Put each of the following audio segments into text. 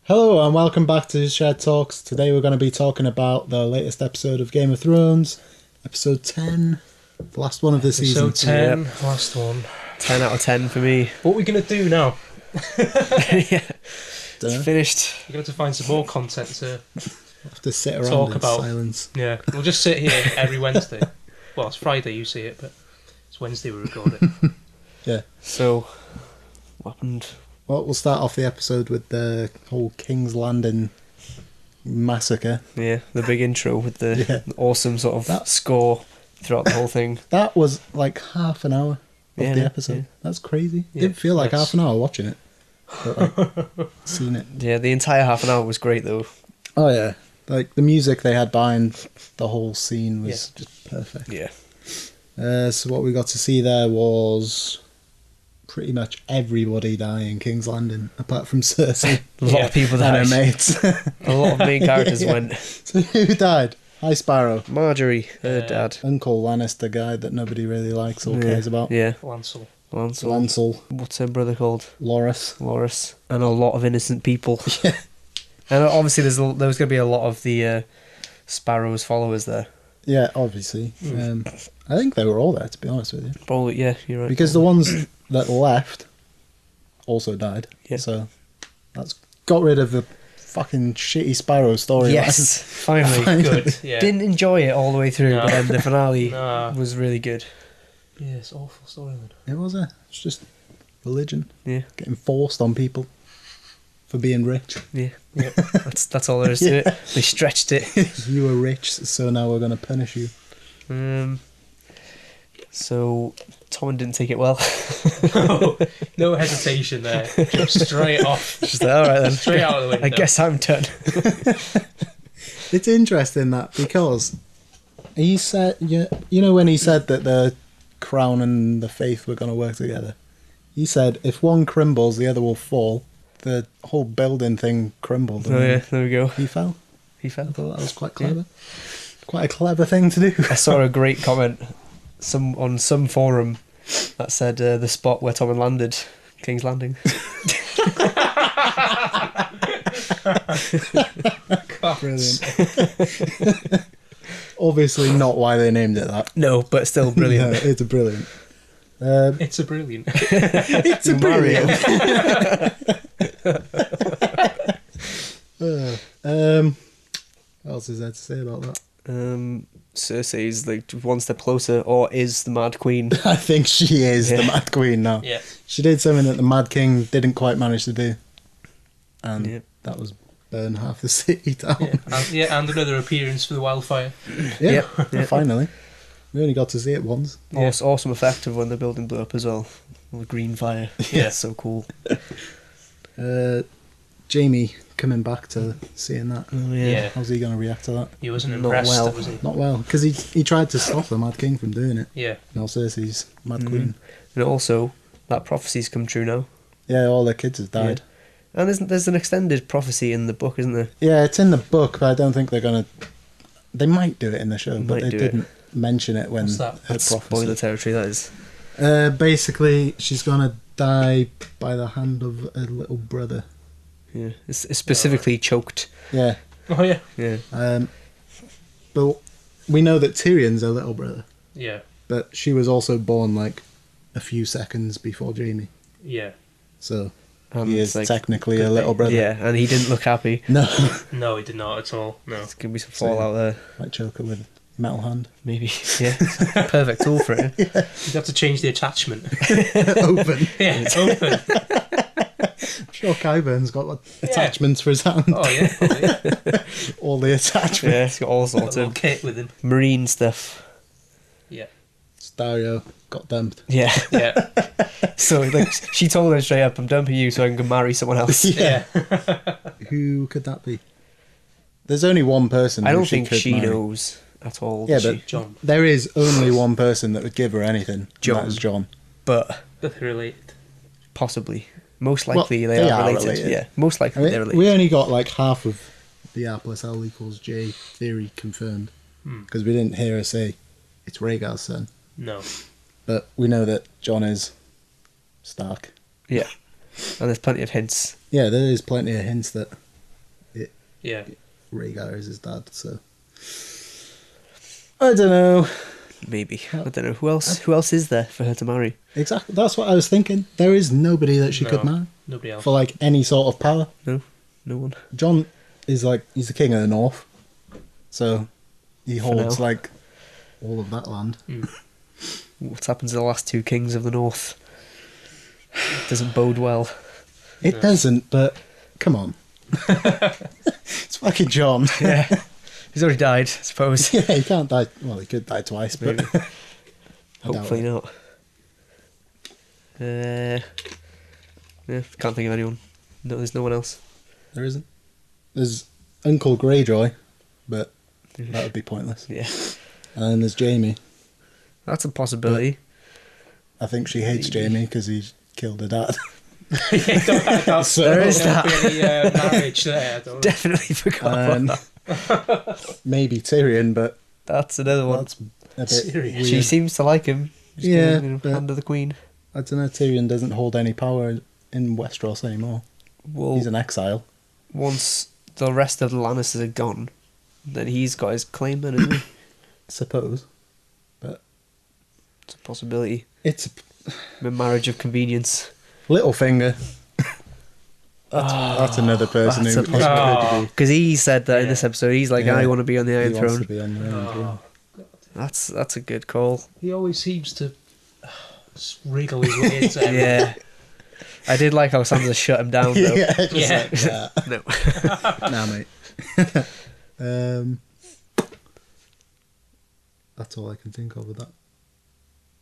Hello and welcome back to Shedtalks. Today we're going to be talking about the latest episode of Game of Thrones, episode 10, the last one of the season. Episode 10, last one. 10 out of 10 for me. What are we going to do now? Yeah, Dunno. it's finished. We're going to find some more content to... Have to sit around Talk in about- silence. Yeah, we'll just sit here every Wednesday. Well, it's Friday you see it, but it's Wednesday we record it. Yeah. So, what happened? Well, we'll start off the episode with the whole King's Landing massacre. Yeah, the big intro with the Yeah. awesome sort of That- score throughout the whole thing. That was like half an hour of Yeah, the yeah, episode. yeah. That's crazy. Yeah, Didn't feel like that's- half an hour watching it. But, like, seen it. Yeah, the entire half an hour was great though. Oh yeah. Like the music they had behind the whole scene was just perfect. Yeah. So what we got to see there was pretty much everybody die in King's Landing, apart from Cersei A lot of people and her died. mates. A lot of main characters Yeah. went. So who died? High Sparrow. Marjorie, her Yeah. dad. Uncle Lannister guy that nobody really likes or cares about. Yeah. Lancel. Lancel. Lancel, What's her brother called? Loras. Loris. And a lot of innocent people. Yeah. And obviously there was going to be a lot of the Sparrow's followers there. Yeah, obviously. I think they were all there, to be honest with you. Probably, yeah, you're right. Because the ones that left also died. Yeah. So that's got rid of the fucking shitty Sparrow story. Yes, finally. Good, yeah. Didn't enjoy it all the way through, No. but then the finale Nah. was really good. Yeah, it's awful storyline. It was it's just religion. Yeah, Getting forced on people for being rich. yeah. Yep. That's all there is to it. They stretched it. You were rich, so now we're going to punish you. So Tom didn't take it well. No hesitation there. Just straight off. Just like, all right then. Straight out of the window. I guess I'm done. It's interesting that because he said, you know when he said that the crown and the faith were going to work together, he said if one crumbles, the other will fall. The whole building thing crumbled. Oh yeah, there we go. He fell. He I fell. thought that was quite clever. Quite a clever thing to do. I saw a great comment on some forum that said the spot where Tom landed, King's Landing. Brilliant. Obviously not why they named it that. No, but still No, brilliant. it's a brilliant. It's a brilliant. It's a Mario. brilliant. What else is there to say about that? Cersei's like one step closer, or is the Mad Queen. I think she is the Yeah. Mad Queen now. Yeah. She did something that the Mad King didn't quite manage to do. And Yeah. that was burn half the city down. And another appearance for the wildfire. Yeah, Yeah. finally. We only got to see it once. Yeah. Awesome effect of when the building blew up as well. All the green fire. Yeah. So cool. Jamie coming back to seeing that. Oh Yeah. How's he going to react to that? He wasn't Not impressed, well. was he? Not well, because he tried to stop the Mad King from doing it. Yeah. Now Cersei's Mad Mhm. Queen. And also, that prophecy's come true now. Yeah, all their kids have died. And there's an extended prophecy in the book, isn't there? Yeah, it's in the book, but I don't think they're going to... They might do it in the show, but Might they do didn't mention it when What's that? her That's prophecy. spoiler territory, that is. Basically, she's going to die by the hand of a little brother. Yeah. It's specifically choked. Yeah. Oh, yeah. Yeah. But we know that Tyrion's her little brother, Yeah. but she was also born like a few seconds before Jamie. Yeah. So And he it's is like- technically a little brother. Yeah, and he didn't look happy. No. No, he did not at all. No. There's going to be some fallout there. Might choke her with a metal hand. Maybe. Yeah. Perfect tool for it. You'd have to change the attachment. Open. Yeah, it's open. Sure, Qyburn's got attachments for his hand. Oh, yeah. Probably. All the attachments. Yeah, it's got all Got a sorts little of kit with him. marine stuff. Yeah. Dario got dumped. Yeah. Yeah. So like she told her straight up, I'm dumping you so I can go marry someone else. Yeah. Who could that be? There's only one person. I who don't think could she marry. knows at all. Yeah, does but she? John. there is only one person that would give her anything. and John. That is John. But But they're related. possibly. Most Well, likely they are related. Yeah. Most I likely mean, they're related. we only got like half of the R plus L equals J theory confirmed because we didn't hear her say it's Rhaegar's son, No. but we know that John is Stark. Yeah. And there's plenty of hints. Yeah, there is plenty of hints that Yeah. Rhaegar is his dad, so I don't know. Maybe. I don't know. Who else is there for her to marry? Exactly, that's what I was thinking. There is nobody that she No, could marry nobody else. for like any sort of power. No one. Jon is like, he's the king of the north, so he holds now. like all of that land. What's happened to the last two kings of the north? Doesn't bode well. It doesn't, but come on. It's fucking Jon. Yeah. He's already died, I suppose. Yeah, he can't die. Well, he could die twice, but Maybe. I doubt Hopefully it. not. Yeah, can't think of anyone. No, there's no one else. There isn't. There's Uncle Greyjoy, but that would be pointless. Yeah, And then there's Jaime. that's a possibility. I think she hates Jaime because he killed her dad. That's, There is that. Any, marriage there. I don't know. Definitely forgot And about that. maybe Tyrion, but That's another one. that's a bit Tyrion. weird. She seems to like him. Just Yeah, gonna, but- hand of the queen. I don't know, Tyrion doesn't hold any power in Westeros anymore. Well, He's in exile. once the rest of the Lannisters are gone, then he's got his claim then, isn't he? Suppose. But It's a possibility. it's A marriage of convenience. Littlefinger. That's another person that's who a could possibility. be. Because he said that in Yeah. this episode, he's like, Yeah. I want to be on the He Iron wants Throne. to be on the Iron Throne. That's a good call. He always seems to wriggle his way into everything. Yeah. I did like how Sansa shut him down though. Yeah, just Yeah. like that. No. Nah, mate. That's all I can think of with that.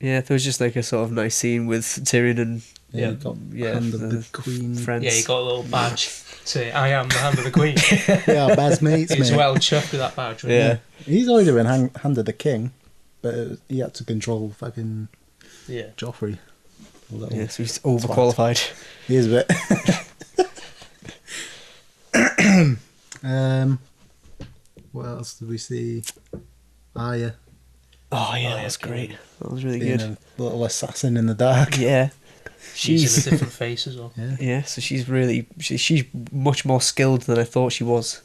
Yeah, there was just like a sort of nice scene with Tyrion and Yeah, Yeah. you got yeah, Hand of the Queen. friends. Yeah, he got a little badge saying, I am the hand of the queen. Yeah, best mates, He's mate. well chuffed with that badge. wasn't Yeah. He's already been Hand of the King, but he had to control fucking he? Yeah. Joffrey. A little. Yeah, so he's overqualified. He is a bit. What else did we see? Arya Oh yeah, yeah, that's okay. great. That was really being good. a little assassin in the dark. Yeah. She's in a She's different face as well. Yeah. yeah, so she's really she's much more skilled than I thought she was.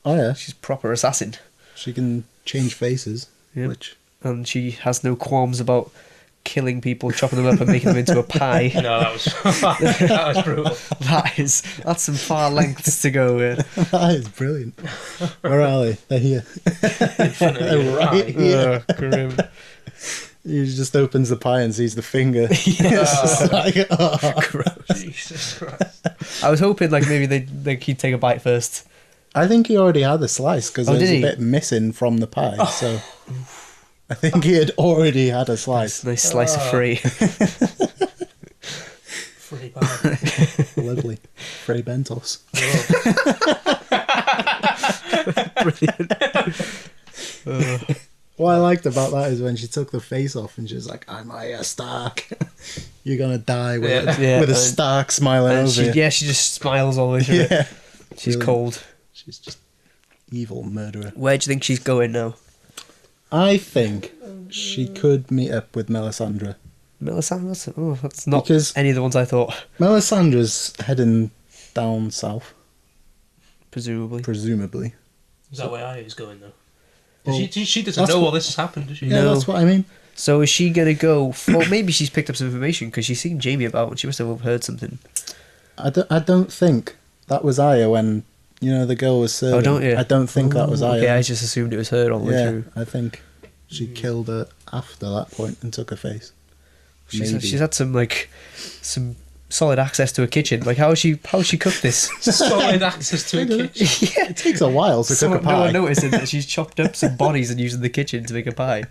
Oh yeah. She's proper assassin. She can change faces, Yeah. which And she has no qualms about killing people, chopping them up and making them into a pie. No, that was that was brutal. That's some far lengths to go with. that is brilliant. Where are they? They're here. In front of you, Right. pie. Yeah. Grim. He just opens the pie and sees the finger. Yes. It's like, oh. Jesus Christ. I was hoping like maybe he'd take a bite first. I think he already had a slice because Oh, there's did a he? bit missing from the pie. So I think he had already had a slice. Nice slice of free. Free pie. Lovely. Frey Bentos. Brilliant. What I liked about that is when she took the face off and she was like, I'm Arya Stark. You're going to die with, Yeah. Yeah, with a and- Stark smiling And over she, you. yeah, she just smiles all the way through it. Yeah. She's Brilliant. cold. She's just evil murderer. Where do you think she's going now? I think she could meet up with Melisandre. Melisandre? That's not Because- any of the ones I thought. Melisandre's heading down south, Presumably. presumably. Is that where Arya's going though? Well, She doesn't that's know what- all this has happened, does she? Yeah, No. that's what I mean. So is she going to go... Well, maybe she's picked up some information because she's seen Jamie about and she must have overheard something. I don't think that was Arya when, the girl was serving. Oh, don't you? I don't think that was Arya. Okay, I just assumed it was her all the way Yeah, through. I think she killed her after that point and took her face. Maybe. She's had some solid access to a kitchen. Like, how she cooked this? Solid access to a kitchen. Yeah. It takes a while to cook a No pie. one noticed that she's chopped up some bodies and used in the kitchen to make a pie.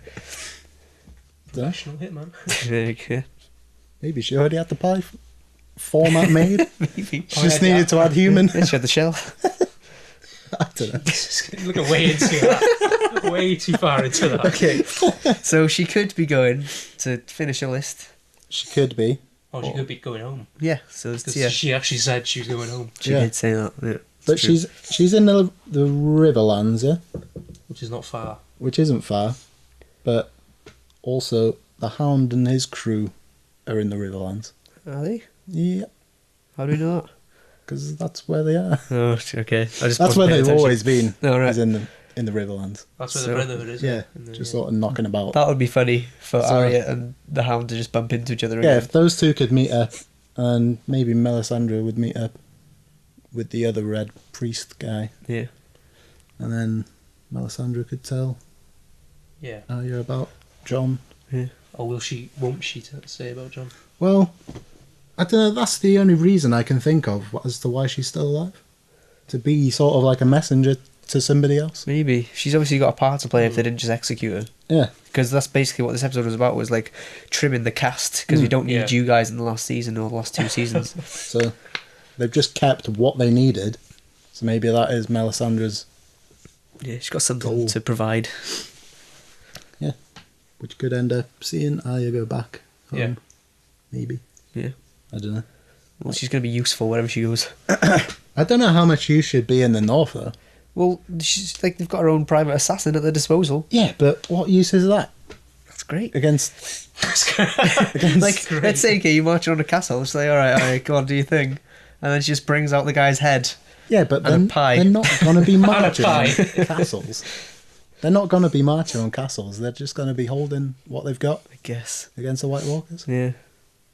Professional hitman. Yeah, Maybe she already had the pie format made. maybe. She just needed to add human. Yeah, she had the shell. I don't know. Looking way into that. Way too far into that. Okay, so she could be going to finish a list. She could be. Oh, she could be going home. Yeah, so it's, Because yeah, she actually said she was going home. she Yeah. did say that. Yeah, But it's true. she's in the Riverlands, yeah? Which is not far. Which isn't far. But also, the Hound and his crew are in the Riverlands. Are they? Yeah. How do we know that? because that's where they are. Oh, okay. I just That's wasn't where paying they've attention. always been. Oh, right. Is in the Riverlands. That's where So- the Brotherhood is. Yeah, And just sort of knocking about. That would be funny for So- Arya and the Hound to just bump into each other Yeah, again. if those two could meet up, and maybe Melisandre would meet up with the other Red Priest guy, Yeah. and then Melisandre could tell Yeah. Arya about Jon. Or will she? Won't she say about Jon? Well, I don't know. That's the only reason I can think of as to why she's still alive. To be sort of like a messenger to somebody else. Maybe. She's obviously got a part to play if they didn't just execute her. Yeah. Because that's basically what this episode was about, was like trimming the cast, because we don't need Yeah. you guys in the last season or the last 2 seasons. So they've just kept what they needed. So maybe that is Melisandre's, Yeah, she's got something Goal. to provide. which could end up seeing Arya go back home. Yeah. Maybe. Yeah. I don't know. Well, she's going to be useful wherever she goes. I don't know how much use should be in the north though. Well, she's like, they've got her own private assassin at their disposal. Yeah, but what use is that That's great. against? Like, let's say, okay, you march on a castle, it's like, alright, go on, do your thing. And then she just brings out the guy's head. Yeah, but And a then pie. they're not going to be marching on pie. castles. They're not going to be marching on castles. They're just going to be holding what they've got I guess. against the White Walkers. Yeah.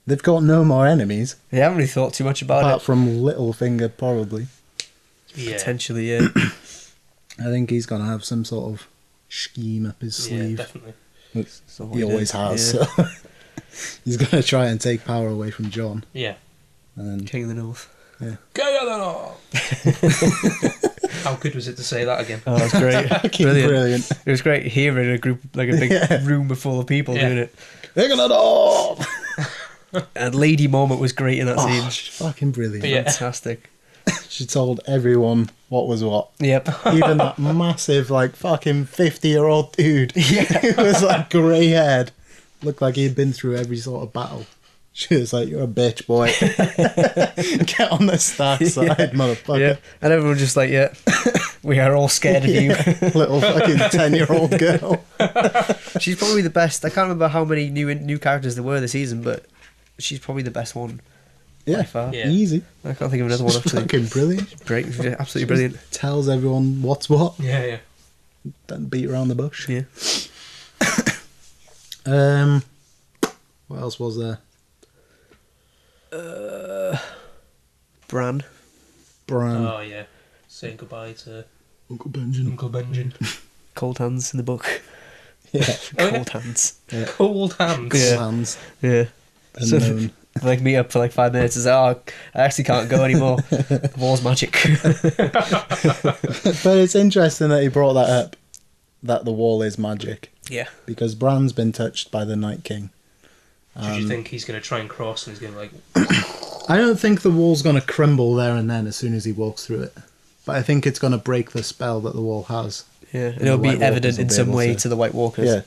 They've got no more enemies They haven't really thought too much about apart it. from Littlefinger, probably. Yeah. Potentially, yeah. I think he's going to have some sort of scheme up his Yeah, sleeve. definitely. So He always has. Yeah. So he's going to try and take power away from Jon. Yeah. And then, King of the North. How good was it to say that again? Oh, that's great. fucking Brilliant. brilliant. It was great hearing a group, like a big Yeah. room full of people Yeah. doing it. They're going to know! And Lady Moment was great in that Oh, scene. she's fucking brilliant. Yeah. Fantastic. She told everyone what was what. Yep. Even that massive, like, fucking 50-year-old dude who was, like, grey haired. Looked like he'd been through every sort of battle. She was like, you're a bitch, boy. Get on the Stark side, motherfucker. Yeah. And everyone just like, yeah, we are all scared of you. Little fucking 10-year-old girl. She's probably the best. I can't remember how many new characters there were this season, but she's probably the best one. Yeah, By far. Yeah. easy. I can't think of another one She's actually. fucking brilliant. Great. She's absolutely brilliant. Tells everyone what's what. Yeah, yeah. Doesn't beat around the bush. Yeah. What else was there? Bran. Bran. Oh, yeah. Saying goodbye to Uncle Benjamin. Uncle Benjamin. Cold Hands in the book. Yeah. Oh, yeah. Cold Hands. Cold hands. Yeah. Hands. Yeah. So, Unknown. like meet up for like 5 minutes and say, oh, I actually can't go anymore. The wall's magic. But it's interesting that he brought that up, that the wall is magic, Yeah. because Bran's been touched by the Night King. Do you think he's going to try and cross and he's going to like... I don't think the wall's going to crumble there and then as soon as he walks through it. But I think it's going to break the spell that the wall has. Yeah. And the it'll be White Walkers evident will in be some able way to- to the White Walkers. Yeah.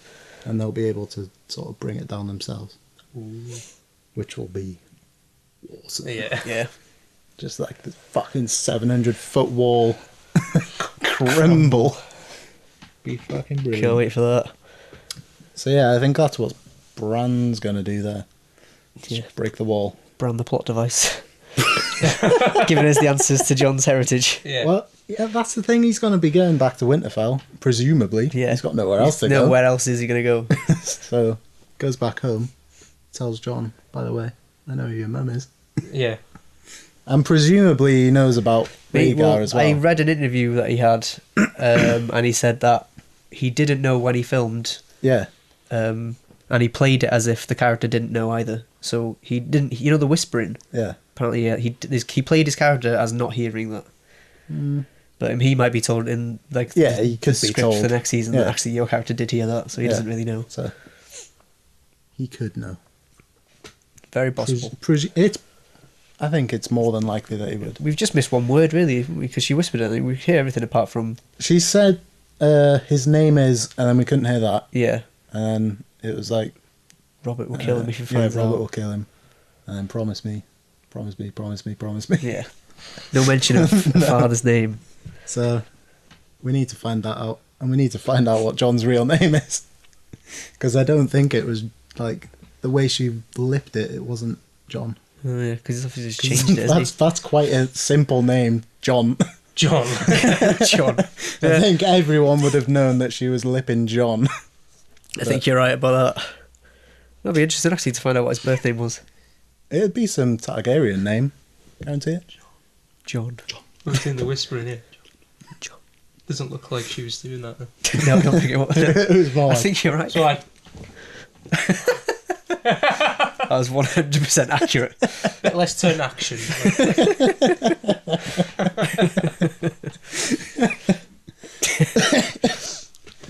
And they'll be able to sort of bring it down themselves. Which will be awesome. Yeah. Yeah. Just like the fucking 700-foot wall crumble. Be fucking brilliant. Can't wait for that. So yeah, I think that's what Bran's going to do there. Just Yeah. break the wall. Bran the plot device. Giving us the answers to Jon's heritage. Yeah. Well, yeah, that's the thing. He's going to be going back to Winterfell, presumably. Yeah. He's got nowhere else to No, go. where else is he going to go? So, goes back home, tells Jon, by the way, I know who your mum is. Yeah. And presumably he knows about Mate, Rhaegar as well. I read an interview that he had, and he said that he didn't know when he filmed, Yeah. and he played it as if the character didn't know either. So he didn't, you know, the whispering. Yeah. Apparently, yeah, he played his character as not hearing that. But he might be told in like Yeah, he the could be script told. for the next season Yeah. that actually your character did hear that, so he Yeah. doesn't really know. So, he could know. Very possible. I think it's more than likely that he would. We've just missed one word really because she whispered it. We hear everything apart from She said his name is, and then we couldn't hear that. yeah. And then it was like, Robert will kill him if he yeah, finds Robert out. will kill him. And then promise me. Yeah. No mention of father's name. So, we need to find that out. And we need to find out what Jon's real name is. Because I don't think it was, like, the way she lipped it, it wasn't Jon. Oh, yeah, because he's obviously just changed it, That's quite a simple name, Jon. Jon. Jon. I think everyone would have known that she was lipping Jon. I think you're right about that. That'd be interesting actually to find out what his birth name was. It'd be some Targaryen name, guarantee it. John. I'm seeing the whispering here. John. Doesn't look like she was doing that. Though. No, I don't think it was. It was more I like, think you're right. So I. That was 100% accurate. Let's turn action.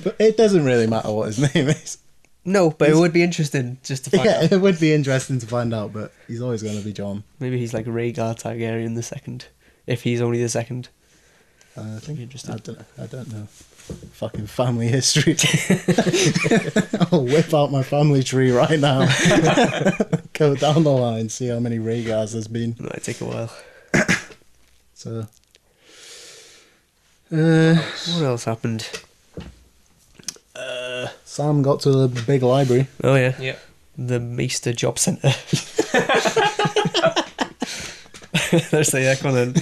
but it doesn't really matter what his name is. No, but it would be interesting just to find Yeah, out. it would be interesting to find out, but he's always going to be Jon. Maybe he's like Rhaegar Targaryen the second, if he's only the second. I think. Interesting. I don't know. Fucking family history. I'll whip out my family tree right now. Go down the line, see how many Rhaegars there's been. It might take a while. So, What else happened? Sam got to the big library. Oh yeah, Yeah. the Maester Job Centre. There's the go on then.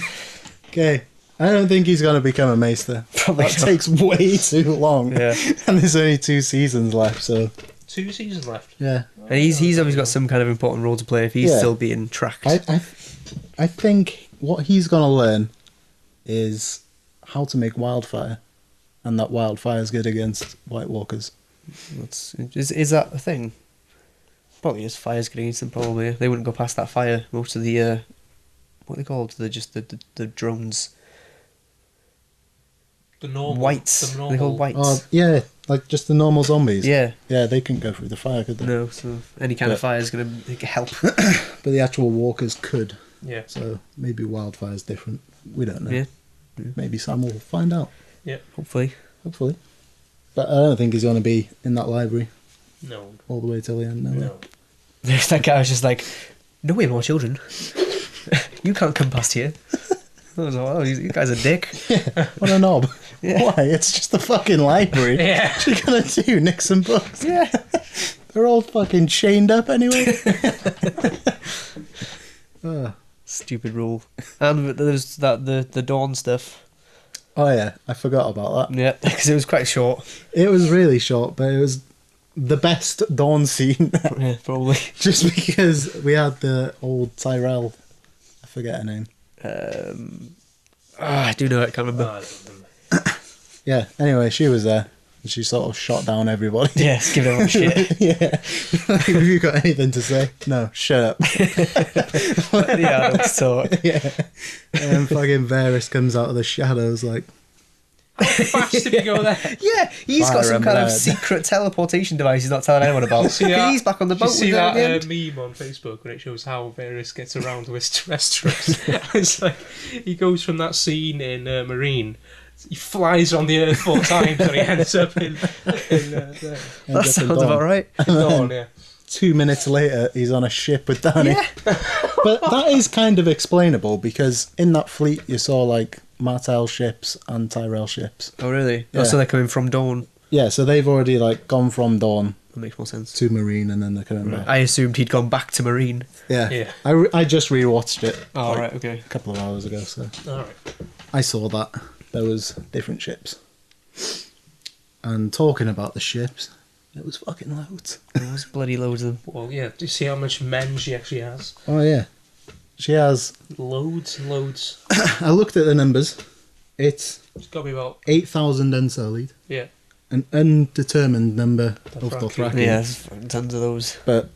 Okay, I don't think he's going to become a maester. Probably That not. takes way too long. Yeah, And there's only 2 seasons left, so 2 seasons left. yeah. and he's obviously got some kind of important role to play if he's Yeah. still being tracked. I think what he's going to learn is how to make wildfire, and that wildfire is good against White Walkers. Is that a thing? Probably is. Fire's getting against them. Probably they wouldn't go past that fire. Most of the what are they called? They're just the drones. The normal. Whites. The They're called normal. whites. Oh, yeah, like just the normal zombies. Yeah. Yeah, they couldn't go through the fire, could they? No. So any kind of But- fire is going to help. But the actual walkers could. Yeah. So maybe wildfire's different. We don't know. Yeah. Maybe Sam will find out. Hopefully. Hopefully. But I don't think he's going to be in that library No. all the way till the end. No. No. That guy was just like, "No, we have more children. You can't come past here." I was like, "Oh, you guys are dick." What a knob. Yeah. Why? It's just the fucking library. Yeah. What's he going to do? Nick some books? Yeah. They're all fucking chained up anyway. Stupid rule. And there's the Dawn stuff. Oh yeah, I forgot about that. Yeah, because it was quite short. It was really short, but it was the best Dawn scene. Yeah, probably. Just because we had the old Tyrell, I forget her name. I do know it. Can't remember. I don't remember. Yeah, anyway, she was there. And she sort of shot down everybody. Yes, give it a shit. Yeah. Have you got anything to say? No, shut up. Yeah, that's talk. Yeah. And fucking Varys comes out of the shadows like, How fast did we go there? Yeah, he's got Fire some and kind of blood. secret teleportation device he's not telling anyone about. See that- He's back on the boat You see with her at that the end. meme on Facebook when it shows how Varys gets around Westeros? It's like he goes from that scene in Marine, he flies on the earth 4 times and he ends up in That ends up in sounds Dawn. about right. Dawn, yeah. 2 minutes later, he's on a ship with Danny. Yeah. But that is kind of explainable because in that fleet you saw like Martell ships and Tyrell ships. Oh, really? Yeah. Oh, so they're coming from Dawn. Yeah, so they've already like gone from Dawn That makes more sense. to Marine and then they're coming back. I assumed he'd gone back to Marine. Yeah. Yeah. I just rewatched it Oh, like, right, okay. a couple of hours ago, so Alright. I saw that there was different ships. And talking about the ships, it was fucking loads. There was bloody loads of them. Well, yeah, do you see how much men she actually has? Oh yeah. She has Loads and loads. I looked at the numbers. It's It's got to be about, 8,000 unsullied. yeah. An undetermined number of Dothraki. Dothraki. Yeah, there's fucking tons of those. But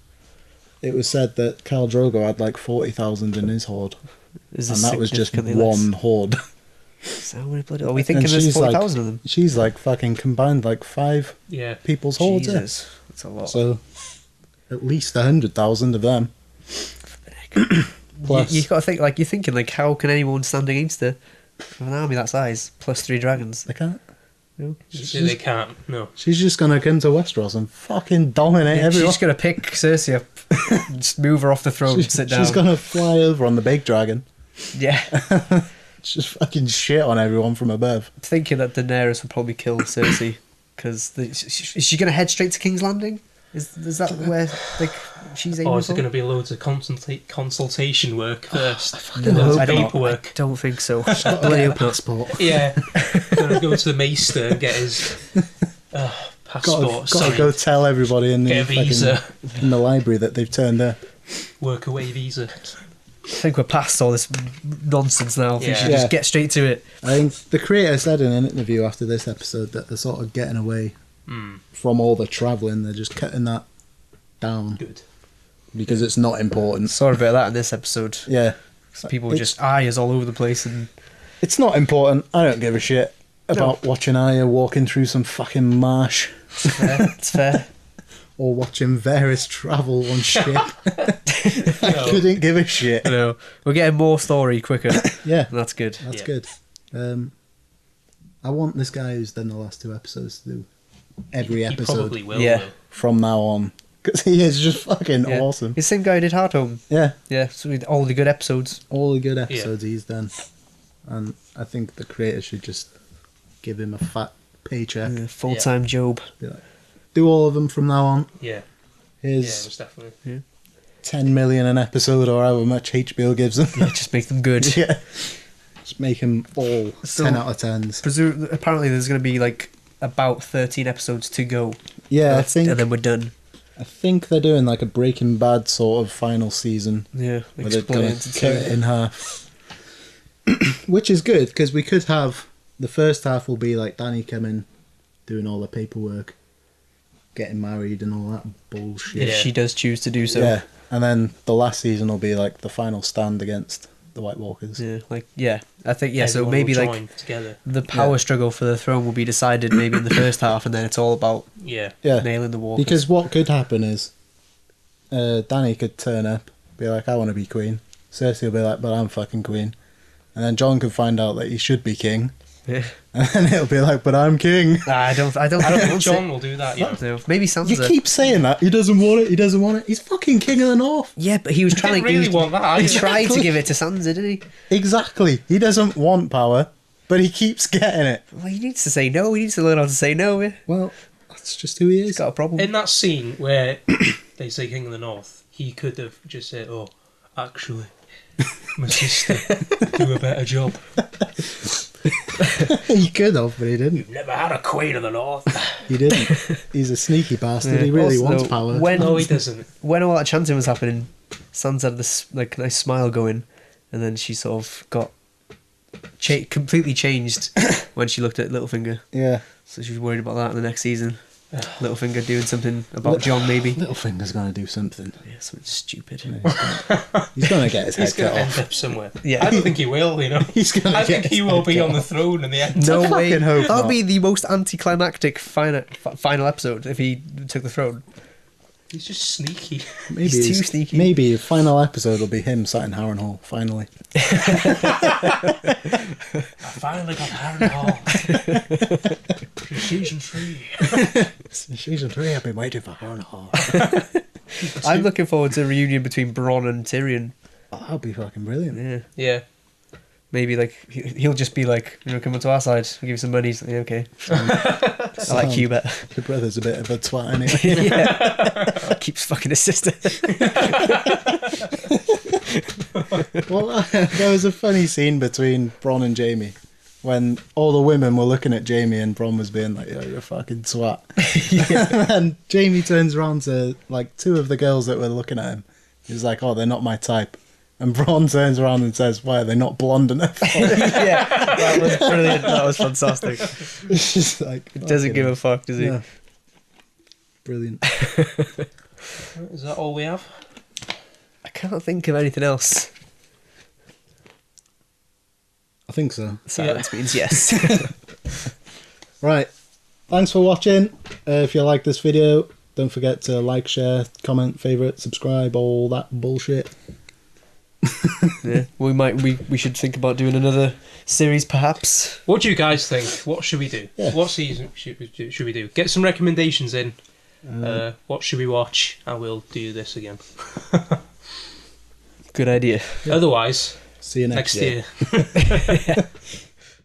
it was said that Khal Drogo had like 40,000 in his horde. There's And that was just significantly one less. horde. So many bloody... Are we thinking And there's she's 40,000 of them? She's like fucking combined like 5 Yeah. people's hordes. Yeah. Jesus. That's a lot. So at least 100,000 of them. Plus, you got to think, like, you're thinking, like, how can anyone stand against her? With an army that size, plus 3 dragons. they can't. No. They can't, no. She's just gonna come to Westeros and fucking dominate She's everyone. just going to pick Cersei up, just move her off the throne and sit down. She's gonna fly over on the big dragon, Yeah. just fucking shit on everyone from above. Thinking that Daenerys would probably kill Cersei, because is she going to head straight to King's Landing Is that where like she's aiming Or is for? it going to be loads of consultation work first? No, Loads I of don't. paperwork. I don't think so. Got to get a passport. Yeah, gonna go to the Maester and get his passport Got signed. to go tell everybody in Get a the visa. in the library that they've turned up. Work away visa. I think we're past all this nonsense now. We Yeah. should just get straight to it. I think the creator said in an interview after this episode that they're sort of getting away from all the travelling. They're just cutting that down Good. because it's not important. Sorry about that in this episode. Yeah, People It's- just eyes all over the place and it's not important. I don't give a shit about watching Arya walking through some fucking marsh it's fair. or watching Varys travel on ship. I No. couldn't give a shit. You know, we're getting more story quicker. Yeah, That's good. that's Yeah. good. I want this guy who's done the last 2 episodes to do every He episode probably will. Yeah. though. from now on because he is just fucking Yeah. awesome. It's the same guy who did Hard Home. Yeah, Yeah, so we did all the good episodes. all the good episodes he's done, and I think the creator should just give him a fat paycheck. Full-time Job. Be like, do all of them from now on. Yeah. Here's Yeah, most definitely. 10 million an episode or however much HBO gives them. Yeah, just make them good. Yeah. Just make them all So- 10 out of 10s. Apparently there's going to be like about 13 episodes to go. Yeah, and then we're done. I think they're doing like a Breaking Bad sort of final season Yeah, where they're explain going it to to cut it in half. Which is good because we could have the first half will be like Danny coming, doing all the paperwork, getting married and all that bullshit. if Yeah. she does choose to do so. Yeah, and then the last season will be like the final stand against the White Walkers. I think so Everyone maybe will like join together. the power struggle for the throne will be decided maybe in the first half, and then it's all about Yeah. Yeah, nailing the walkers. because what could happen is Danny could turn up, be like, I want to be queen. Cersei will be like, but I'm fucking queen. And then Jon could find out that he should be king. Yeah. And then it'll be like, but I'm king. I don't I don't think want Jon will do that, you know. it. No, maybe Sansa. You keep saying that. He doesn't want it. He doesn't want it. He's fucking king of the north. Yeah, but he was I trying didn't to. really want that. He either. tried to give it to Sansa, didn't he? Exactly. He doesn't want power, but he keeps getting it. Well, he needs to say no. He needs to learn how to say no. Yeah. Well, that's just who he He's is. got a problem. In that scene where they say King of the North, he could have just said, "Oh, actually, my sister do a better job." He could have, but he didn't. Never had a Queen of the North. He didn't. He's a sneaky bastard. Yeah. He really Also, wants power. when- No, he doesn't. When all that chanting was happening, Sansa had this like nice smile going, and then she sort of got completely changed when she looked at Littlefinger. Yeah. So she was worried about that in the next season. Littlefinger doing something about Jon, maybe. Littlefinger's going to do something. Yeah, something stupid. He's going to get his head He's going cut to end off. up somewhere. Yeah. I don't think he will, you know. He's gonna I think get he his will head be cut on the off. throne in the end. No I way. fucking hope That would not. be the most anticlimactic final episode if he took the throne. He's just sneaky. Maybe He's too his- sneaky. Maybe the final episode will be him sat in Harrenhal, finally. I finally got Harrenhal. Season 3. Season 3, I've been waiting for Harrenhal. I'm looking forward to a reunion between Bronn and Tyrion. Oh, that would be fucking brilliant. Yeah. Yeah. Maybe like he'll just be like, come onto our side, we'll give you some money. He's like, yeah, okay. I like you better. Your brother's a bit of a twat, innit? Yeah. Keeps fucking his sister. Well, there was a funny scene between Bronn and Jamie when all the women were looking at Jamie and Bronn was being like, "Yo, you're a fucking twat." And Jamie turns around to like 2 of the girls that were looking at him. He's like, "Oh, they're not my type." And Bronn turns around and says, "Why are they not blonde enough?" Yeah, that was brilliant. That was fantastic. It's just like Doesn't give a fuck, does he? Yeah. Brilliant. Is that all we have? I can't think of anything else. I think so. Silence means yes. Right. Thanks for watching. If you like this video, don't forget to like, share, comment, favourite, subscribe, all that bullshit. Yeah, we should think about doing another series, perhaps. What do you guys think? What should we do? Yeah. What season should we do? Get some recommendations in. What should we watch? And we'll do this again. Good idea. Otherwise, See you next next year. year.